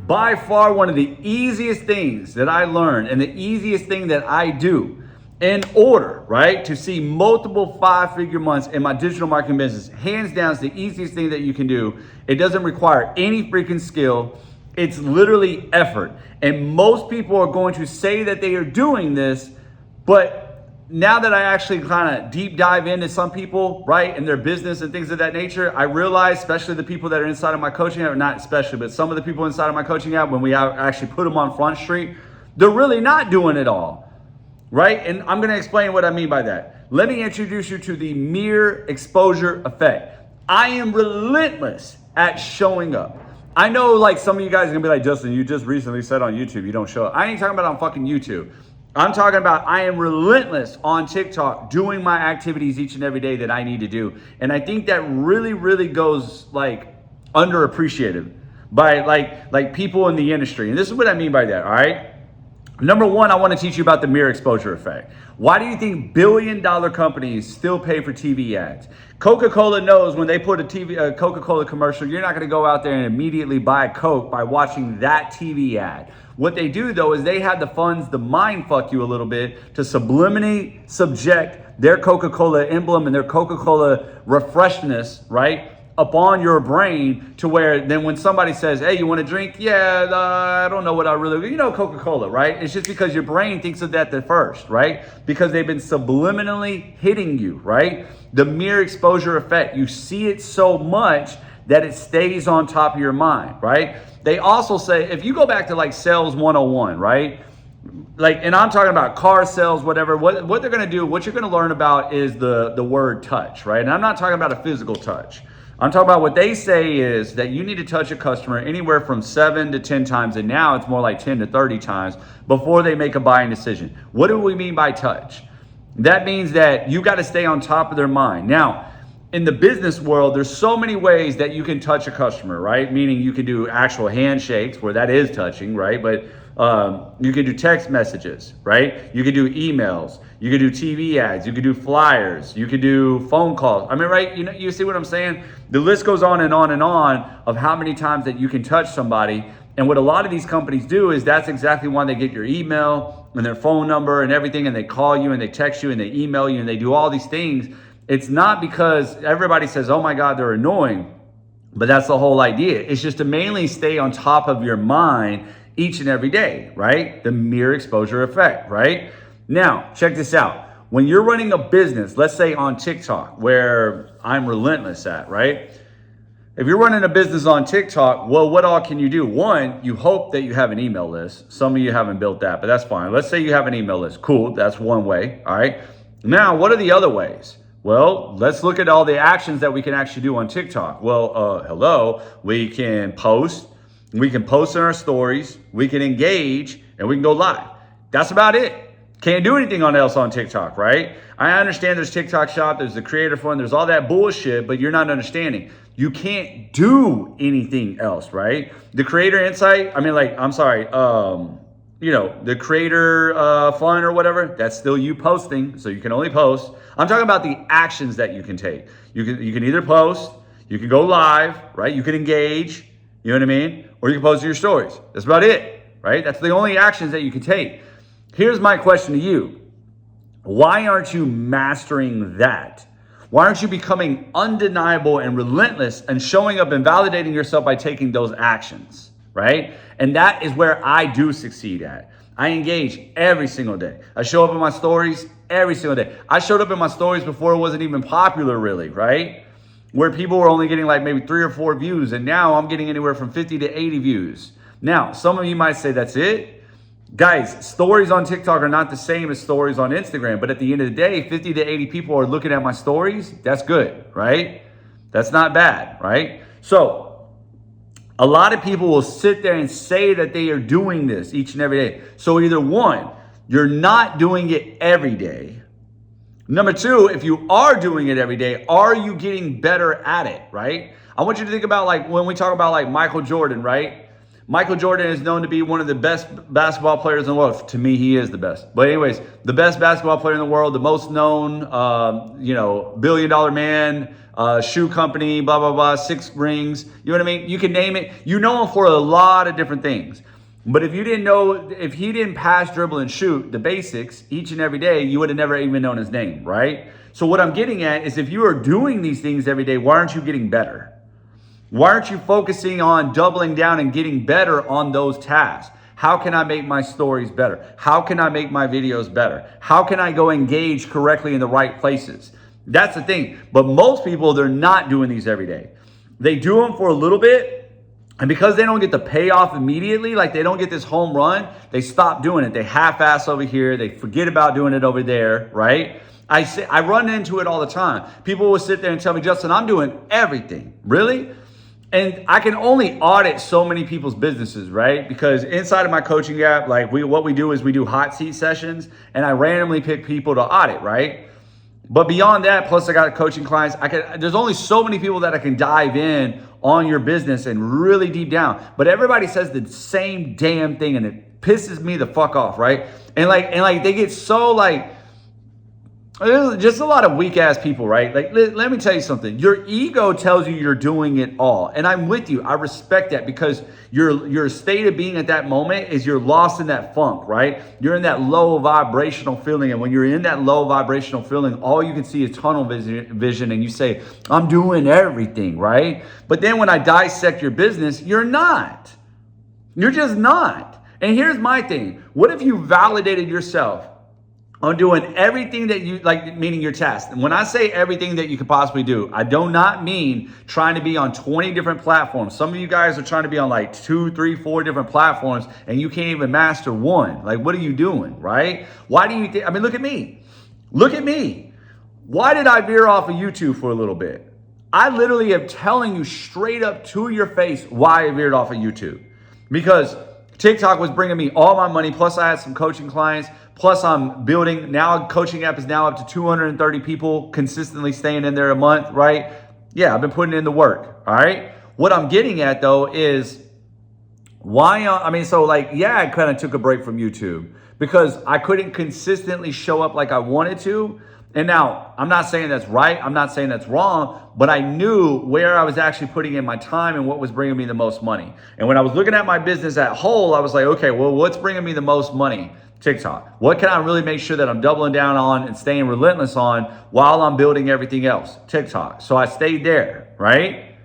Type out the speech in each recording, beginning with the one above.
by far one of the easiest things that I learned and the easiest thing that I do in order, right, to see multiple 5-figure months in my digital marketing business. Hands down, it's the easiest thing that you can do. It doesn't require any freaking skill. It's literally effort. And most people are going to say that they are doing this, but now that I actually kind of deep dive into some people, right, and their business and things of that nature, I realize, especially the people that are inside of my coaching app, or not especially, but some of the people inside of my coaching app, when we actually put them on Front Street, they're really not doing it all, right? And I'm going to explain what I mean by that. Let me introduce you to the mere exposure effect. I am relentless at showing up. I know like some of you guys are going to be like, Justin, you just recently said on YouTube you don't show up. I ain't talking about on fucking YouTube. I'm talking about I am relentless on TikTok doing my activities each and every day that I need to do. And I think that really, really goes like underappreciated by like people in the industry. And this is what I mean by that, all right? Number one, I want to teach you about the mere exposure effect. Why do you think billion-dollar companies still pay for TV ads? Coca-Cola knows when they put a Coca-Cola commercial, you're not going to go out there and immediately buy a Coke by watching that TV ad. What they do though is they have the funds to mind fuck you a little bit to subliminally subject their Coca-Cola emblem and their Coca-Cola refreshness, right, upon your brain to where then when somebody says, hey, you want a drink? Yeah, I don't know what I really, Coca-Cola, right? It's just because your brain thinks of that the first, right? Because they've been subliminally hitting you, right? The mere exposure effect. You see it so much that it stays on top of your mind, right? They also say, if you go back to like sales 101, right? Like, and I'm talking about car sales, whatever, what they're going to do, what you're going to learn about is the word touch, right? And I'm not talking about a physical touch. I'm talking about what they say is that you need to touch a customer anywhere from 7 to 10 times, and now it's more like 10 to 30 times before they make a buying decision. What do we mean by touch? That means that you got to stay on top of their mind. Now, in the business world, there's so many ways that you can touch a customer, right? Meaning you can do actual handshakes where that is touching, right? But you can do text messages, right? You can do emails. You can do TV ads. You can do flyers. You can do phone calls. I mean, right? You see what I'm saying? The list goes on and on and on of how many times that you can touch somebody. And what a lot of these companies do is that's exactly why they get your email and their phone number and everything, and they call you and they text you and they email you and they do all these things. It's not because everybody says, oh my God, they're annoying, but that's the whole idea. It's just to mainly stay on top of your mind each and every day, right? The mere exposure effect, right? Now, check this out. When you're running a business, let's say on TikTok, where I'm relentless at, right? If you're running a business on TikTok, well, what all can you do? One, you hope that you have an email list. Some of you haven't built that, but that's fine. Let's say you have an email list. Cool, that's one way, all right? Now, what are the other ways? Well, let's look at all the actions that we can actually do on TikTok. Well, hello, we can post in our stories, we can engage, and we can go live. That's about it. Can't do anything else on TikTok, right? I understand there's TikTok Shop, there's the Creator Fund, there's all that bullshit, but you're not understanding. You can't do anything else, right? The Creator Insight, the Creator Fund or whatever, that's still you posting, so you can only post. I'm talking about the actions that you can take. You can either post, you can go live, right? You can engage, you know what I mean? Or you can post your stories. That's about it, right? That's the only actions that you can take. Here's my question to you. Why aren't you mastering that? Why aren't you becoming undeniable and relentless and showing up and validating yourself by taking those actions, right? And that is where I do succeed at. I engage every single day. I show up in my stories every single day. I showed up in my stories before it wasn't even popular really, right? Where people were only getting like maybe 3 or 4 views, and now I'm getting anywhere from 50 to 80 views. Now, some of you might say that's it. Guys, stories on TikTok are not the same as stories on Instagram, but at the end of the day, 50 to 80 people are looking at my stories. That's good, right? That's not bad, right? So a lot of people will sit there and say that they are doing this each and every day. So either one, you're not doing it every day. Number two, if you are doing it every day, are you getting better at it, right? I want you to think about like when we talk about like Michael Jordan, right? Michael Jordan is known to be one of the best basketball players in the world. To me, he is the best. But anyways, the best basketball player in the world, the most known, billion-dollar man, shoe company, blah, blah, blah, 6 rings. You know what I mean? You can name it. You know him for a lot of different things. But if you didn't know, if he didn't pass, dribble, and shoot the basics each and every day, you would have never even known his name, right? So what I'm getting at is if you are doing these things every day, why aren't you getting better? Why aren't you focusing on doubling down and getting better on those tasks? How can I make my stories better? How can I make my videos better? How can I go engage correctly in the right places? That's the thing. But most people, they're not doing these every day. They do them for a little bit. And because they don't get the payoff immediately, like they don't get this home run, they stop doing it. They half-ass over here. They forget about doing it over there, right? I run into it all the time. People will sit there and tell me, Justin, I'm doing everything. Really? And I can only audit so many people's businesses, right? Because inside of my coaching app, like what we do is we do hot seat sessions, and I randomly pick people to audit, right? But beyond that, plus I got coaching clients. There's only so many people that I can dive in on your business and really deep down. But everybody says the same damn thing, and it pisses me the fuck off, right? And like they get so like, there's just a lot of weak ass people, right? Like, let me tell you something. Your ego tells you you're doing it all. And I'm with you. I respect that because your state of being at that moment is you're lost in that funk, right? You're in that low vibrational feeling. And when you're in that low vibrational feeling, all you can see is tunnel vision. And you say, I'm doing everything, right? But then when I dissect your business, you're not. You're just not. And here's my thing. What if you validated yourself on doing everything that you like, meaning your task? And when I say everything that you could possibly do, I do not mean trying to be on 20 different platforms. Some of you guys are trying to be on like 2, 3, 4 different platforms and you can't even master one. Like, what are you doing, right? Why do you think, I mean, look at me. Look at me. Why did I veer off of YouTube for a little bit? I literally am telling you straight up to your face why I veered off of YouTube. Because TikTok was bringing me all my money, plus I had some coaching clients, plus I'm building, now coaching app is now up to 230 people consistently staying in there a month, right? Yeah, I've been putting in the work, all right? What I'm getting at though is why, I kind of took a break from YouTube because I couldn't consistently show up like I wanted to. And now, I'm not saying that's right, I'm not saying that's wrong, but I knew where I was actually putting in my time and what was bringing me the most money. And when I was looking at my business at whole, I was like, okay, well, what's bringing me the most money? TikTok. What can I really make sure that I'm doubling down on and staying relentless on while I'm building everything else? TikTok. So I stayed there, right?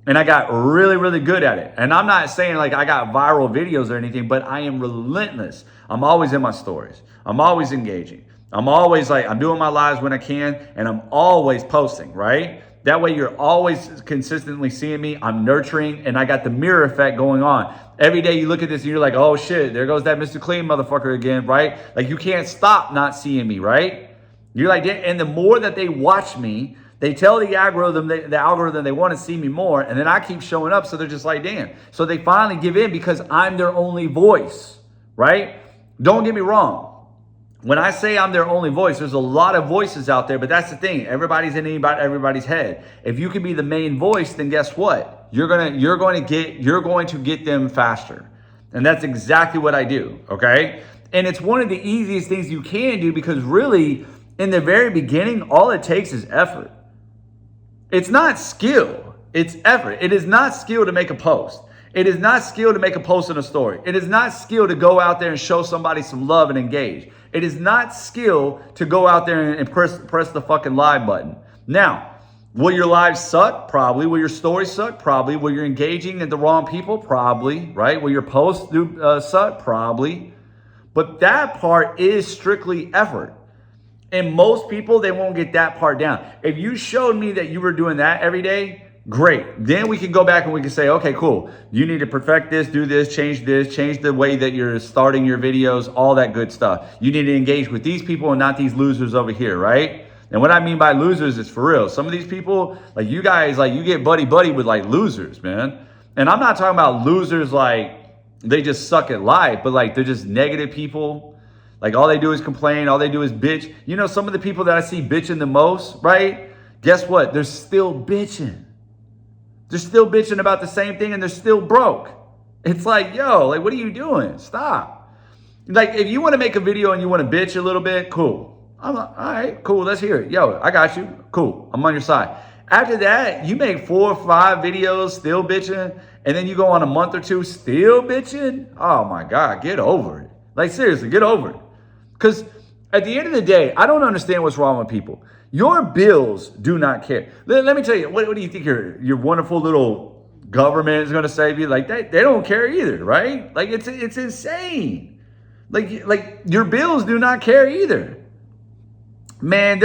And I got really, really good at it. And I'm not saying like I got viral videos or anything, but I am relentless. I'm always in my stories. I'm always engaging. I'm always like, I'm doing my lives when I can, and I'm always posting, right? That way you're always consistently seeing me. I'm nurturing, and I got the mirror effect going on. Every day you look at this and you're like, oh shit, there goes that Mr. Clean motherfucker again, right? Like you can't stop not seeing me, right? You're like, and the more that they watch me, they tell the algorithm they want to see me more, and then I keep showing up, so they're just like, damn. So they finally give in because I'm their only voice, right? Don't get me wrong. When I say I'm their only voice, there's a lot of voices out there, but that's the thing. Everybody's in everybody's head. If you can be the main voice, then guess what? You're going to get them faster. And that's exactly what I do, okay? And it's one of the easiest things you can do because really, in the very beginning, all it takes is effort. It's not skill, it's effort. It is not skill to make a post. It is not skill to make a post in a story. It is not skill to go out there and show somebody some love and engage. It is not skill to go out there and press the fucking live button. Now, will your lives suck? Probably. Will your stories suck? Probably. Will you engaging at the wrong people? Probably, right? Will your posts suck? Probably. But that part is strictly effort. And most people, they won't get that part down. If you showed me that you were doing that every day, great. Then we can go back and we can say, okay, cool. You need to perfect this, do this, change the way that you're starting your videos, all that good stuff. You need to engage with these people and not these losers over here, right? And what I mean by losers is for real. Some of these people, like you guys, like you get buddy with like losers, man. And I'm not talking about losers like they just suck at life, but like they're just negative people. Like all they do is complain, all they do is bitch. You know, some of the people that I see bitching the most, right? Guess what? They're still bitching. They're still bitching about the same thing and they're still broke. It's like, yo, like, what are you doing? Stop. Like, if you want to make a video and you want to bitch a little bit, cool. I'm like, all right, cool, let's hear it. Yo, I got you. Cool, I'm on your side. After that, you make 4 or 5 videos still bitching, and then you go on a month or 2 still bitching. Oh my God, get over it. Like seriously, get over it. Because at the end of the day, I don't understand what's wrong with people. Your bills do not care. Let me tell you, what do you think your wonderful little government is going to save you? Like they don't care either, right? Like it's insane. Like your bills do not care either. Man,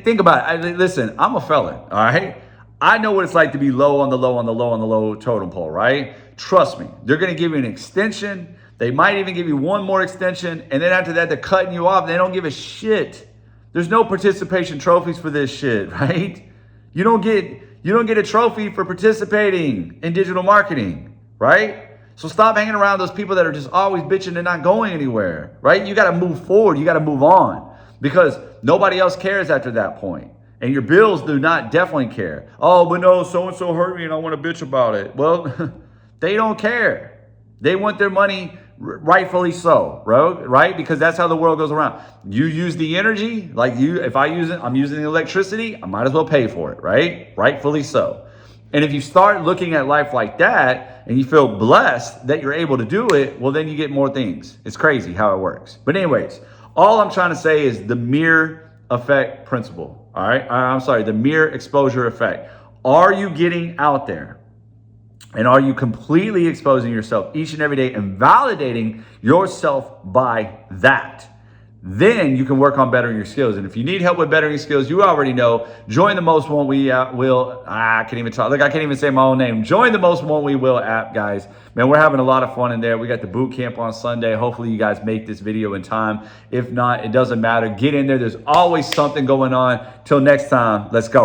think about it. Listen, I'm a felon, all right? I know what it's like to be low on the low totem pole, right? Trust me. They're going to give you an extension. They might even give you one more extension. And then after that, they're cutting you off. They don't give a shit. There's no participation trophies for this shit, right? You don't get a trophy for participating in digital marketing, right? So stop hanging around those people that are just always bitching and not going anywhere, right? You got to move forward. You got to move on because nobody else cares after that point. And your bills do not definitely care. Oh, but no, so-and-so hurt me and I want to bitch about it. Well, they don't care. They want their money, rightfully so, right? Because that's how the world goes around. You use the energy, like if I'm using the electricity, I might as well pay for it, right? Rightfully so. And if you start looking at life like that and you feel blessed that you're able to do it, well, then you get more things. It's crazy how it works. But anyways, all I'm trying to say is the mirror effect principle, all right? I'm sorry, the mirror exposure effect. Are you getting out there? And are you completely exposing yourself each and every day and validating yourself by that? Then you can work on bettering your skills. And if you need help with bettering skills, you already know, join the Most Won't We Will. I can't even talk. Look, I can't even say my own name. Join the Most Won't We Will app, guys. Man, we're having a lot of fun in there. We got the boot camp on Sunday. Hopefully you guys make this video in time. If not, it doesn't matter. Get in there. There's always something going on. Till next time, let's go.